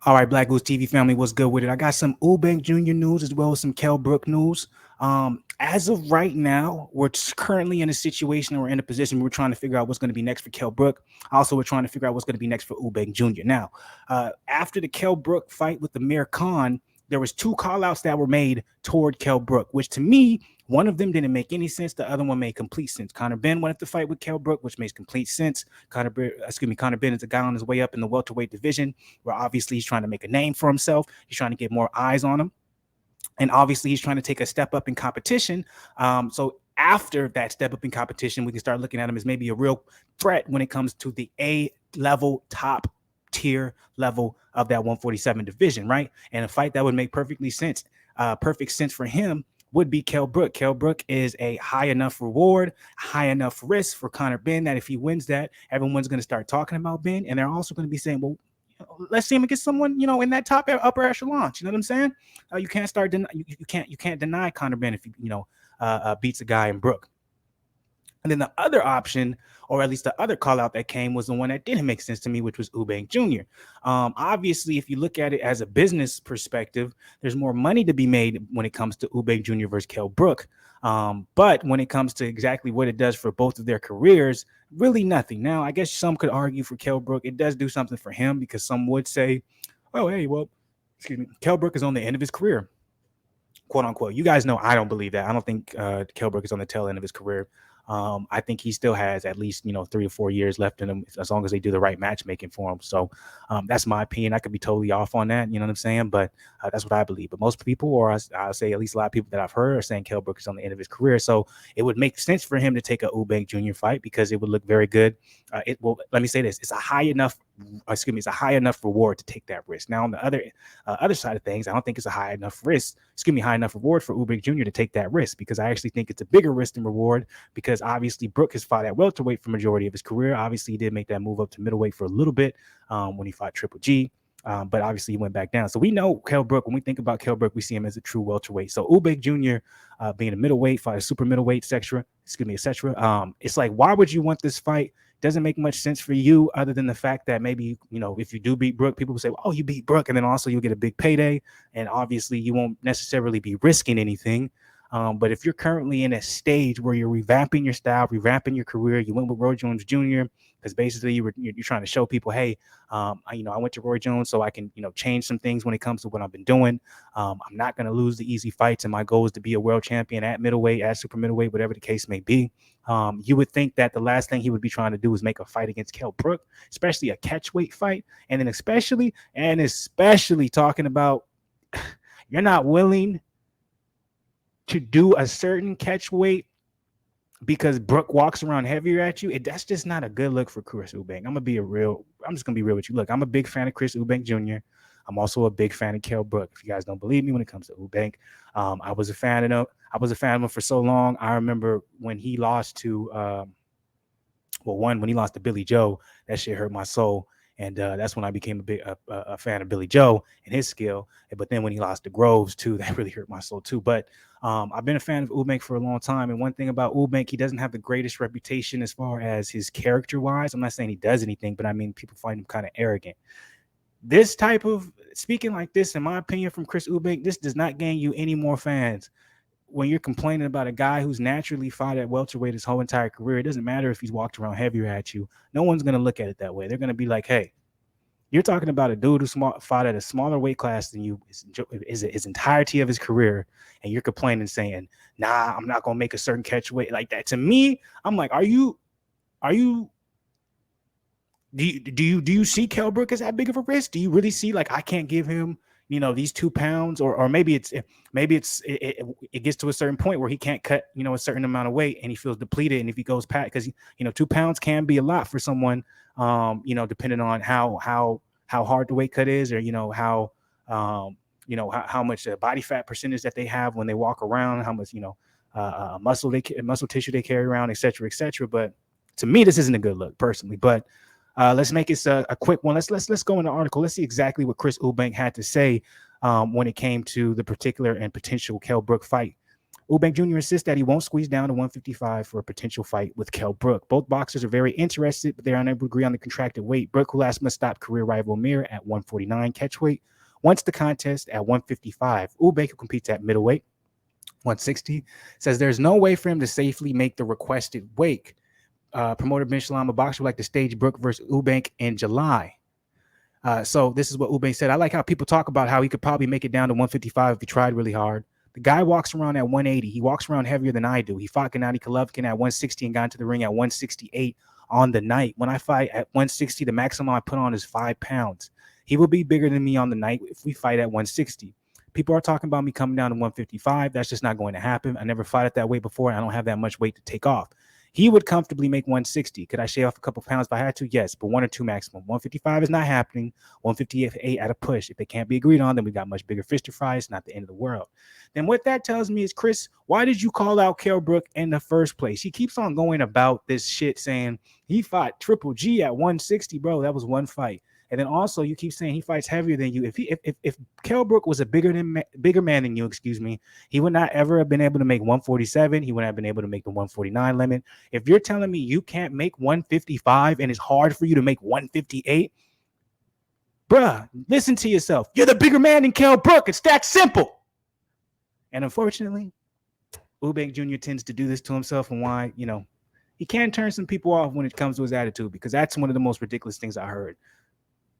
All right, Black Goose TV family, what's good with it? I got some Eubank Jr. news as well as some Kell Brook news. As of right now, we're currently in a situation, we're in a position where we're trying to figure out what's going to be next for Kell Brook. Also, we're trying to figure out what's going to be next for Eubank Jr. Now, after the Kell Brook fight with the Amir Khan, there was two callouts that were made toward Kell Brook, which to me, one of them didn't make any sense. The other one made complete sense. Conor Benn wanted to fight with Kell Brook, which makes complete sense. Conor Benn is a guy on his way up in the welterweight division, where obviously he's trying to make a name for himself. He's trying to get more eyes on him. And obviously he's trying to take a step up in competition. So after that step up in competition, we can start looking at him as maybe a real threat when it comes to the A-level top tier level of that 147 division, right? And a fight that would make perfect sense for him would be Kell Brook. Kell Brook is a high enough reward, high enough risk for Conor Benn that if he wins that, everyone's going to start talking about Benn, and they're also going to be saying, well, let's see him against someone, in that top upper echelon. You know what I'm saying? You can't you can't deny Conor Benn if he beats a guy in Brook. And then the other option, or at least the other call out that came, was the one that didn't make sense to me, which was Eubank Jr. Obviously, if you look at it as a business perspective, there's more money to be made when it comes to Eubank Jr. versus Kell Brook. But when it comes to exactly what it does for both of their careers, really nothing. Now, I guess some could argue for Kell Brook, it does do something for him, because some would say, oh, hey, well, Kell Brook is on the end of his career, quote unquote. You guys know I don't believe that. I don't think Kell Brook is on the tail end of his career. I think he still has at least 3 or 4 years left in him, as long as they do the right matchmaking for him. So that's my opinion. I could be totally off on that, you know what I'm saying? But that's what I believe. But most people, or I'll say at least a lot of people that I've heard, are saying Kell Brook is on the end of his career. So it would make sense for him to take a Eubank Jr. fight, because it would look very good. Let me say this: it's a high enough reward to take that risk. Now, on the other side of things, I don't think it's a high enough reward for Eubank Jr. to take that risk, because I actually think it's a bigger risk than reward, because obviously Brook has fought at welterweight for majority of his career. Obviously, he did make that move up to middleweight for a little bit when he fought Triple G. But obviously he went back down. So we know Kell Brook, when we think about Kell Brook, we see him as a true welterweight. So Eubank Jr. Being a middleweight, fought a super middleweight, etc. It's like, why would you want this fight? Doesn't make much sense for you, other than the fact that maybe, if you do beat Brook, people will say, well, oh, you beat Brook, and then also you'll get a big payday, and obviously you won't necessarily be risking anything. But if you're currently in a stage where you're revamping your style, revamping your career, you went with Roy Jones Jr. because basically you're trying to show people, hey, I went to Roy Jones so I can, change some things when it comes to what I've been doing. I'm not going to lose the easy fights, and my goal is to be a world champion at middleweight, at super middleweight, whatever the case may be. You would think that the last thing he would be trying to do is make a fight against Kell Brook, especially a catchweight fight, and then especially talking about you're not willing to do a certain catchweight because Brook walks around heavier at you. That's just not a good look for Chris Eubank. I'm just gonna be real with you. Look, I'm a big fan of Chris Eubank Jr. I'm also a big fan of Kell Brook. If you guys don't believe me when it comes to Eubank, I was a fan of him for so long. I remember when he lost to when he lost to Billy Joe, that shit hurt my soul. And that's when I became a fan of Billy Joe and his skill. But then when he lost to Groves too, that really hurt my soul too. But I've been a fan of Eubank for a long time. And one thing about Eubank, he doesn't have the greatest reputation as far as his character-wise. I'm not saying he does anything, but I mean, people find him kind of arrogant. This type of speaking like this, in my opinion, from Chris Eubank, this does not gain you any more fans. When you're complaining about a guy who's naturally fought at welterweight his whole entire career, it doesn't matter if he's walked around heavier at you. No one's going to look at it that way. They're going to be like, hey, you're talking about a dude who fought at a smaller weight class than you his entirety of his career, and you're complaining saying, nah, I'm not going to make a certain catch weight like that. To me, I'm like, do you see Kell Brook as that big of a risk? Do you really see, like, I can't give him, these 2 pounds, or maybe it gets to a certain point where he can't cut, a certain amount of weight, and he feels depleted. And if he goes past, because 2 pounds can be a lot for someone, depending on how hard the weight cut is, or how much body fat percentage that they have when they walk around, how much muscle tissue they carry around, etc. But to me, this isn't a good look personally. But let's make it a quick one. Let's go in the article. Let's see exactly what Chris Eubank had to say when it came to the particular and potential Kell Brook fight. Eubank Jr. insists that he won't squeeze down to 155 for a potential fight with Kell Brook. Both boxers are very interested, but they're unable to agree on the contracted weight. Brook, who last must stop career rival Mir at 149 catchweight, wants the contest at 155. Eubank, who competes at middleweight, 160, says there's no way for him to safely make the requested weight. Promoter Ben Shalom, a boxer, would like to stage Brook versus Eubank in July. So this is what Eubank said. I like how people talk about how he could probably make it down to 155 if he tried really hard. The guy walks around at 180. He walks around heavier than I do. He fought Gennady Golovkin at 160 and got into the ring at 168 on the night. When I fight at 160, the maximum I put on is 5 pounds. He will be bigger than me on the night if we fight at 160. People are talking about me coming down to 155. That's just not going to happen. I never fought at that weight before. And I don't have that much weight to take off. He would comfortably make 160. Could I shave off a couple pounds if I had to? Yes, but 1 or 2 maximum. 155 is not happening. 158 at a push. If they can't be agreed on, then we got much bigger fish to fry. It's not the end of the world. Then what that tells me is, Chris, why did you call out Kell Brook in the first place? He keeps on going about this shit saying he fought Triple G at 160, bro. That was one fight. And then also you keep saying he fights heavier than you. If Kell Brook was a bigger man than you, he would not ever have been able to make 147. He wouldn't have been able to make the 149 limit. If you're telling me you can't make 155 and it's hard for you to make 158, bruh, listen to yourself. You're the bigger man than Kell Brook. It's that simple. And unfortunately, Eubank Jr. tends to do this to himself, and why, he can turn some people off when it comes to his attitude, because that's one of the most ridiculous things I heard.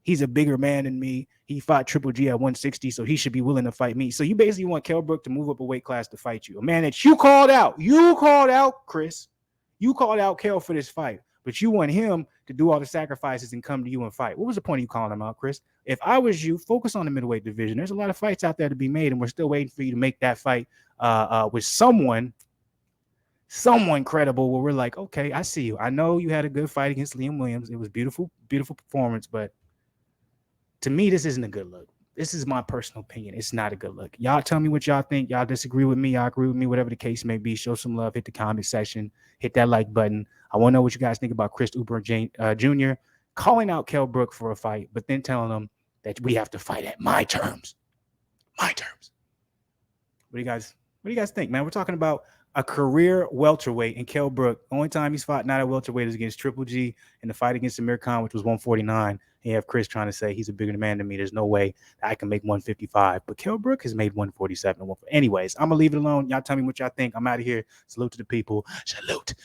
He's a bigger man than me. He fought Triple G at 160, so he should be willing to fight me. So you basically want Kell Brook to move up a weight class to fight you. A man that you called out. You called out, Chris. You called out Kell for this fight. But you want him to do all the sacrifices and come to you and fight. What was the point of you calling him out, Chris? If I was you, focus on the middleweight division. There's a lot of fights out there to be made, and we're still waiting for you to make that fight with someone credible where we're like, okay, I see you. I know you had a good fight against Liam Williams. It was beautiful, beautiful performance, but to me, this isn't a good look. This is my personal opinion. It's not a good look. Y'all tell me what y'all think. Y'all disagree with me. Y'all agree with me, whatever the case may be. Show some love. Hit the comment section. Hit that like button. I want to know what you guys think about Chris Eubank Jr. calling out Kell Brook for a fight, but then telling him that we have to fight at my terms. My terms. What do you guys think, man? We're talking about a career welterweight in Kell Brook. The only time he's fought not at welterweight is against Triple G in the fight against Amir Khan, which was 149. And you have Chris trying to say he's a bigger man than me. There's no way that I can make 155. But Kell Brook has made 147. Anyways, I'm going to leave it alone. Y'all tell me what y'all think. I'm out of here. Salute to the people. Salute.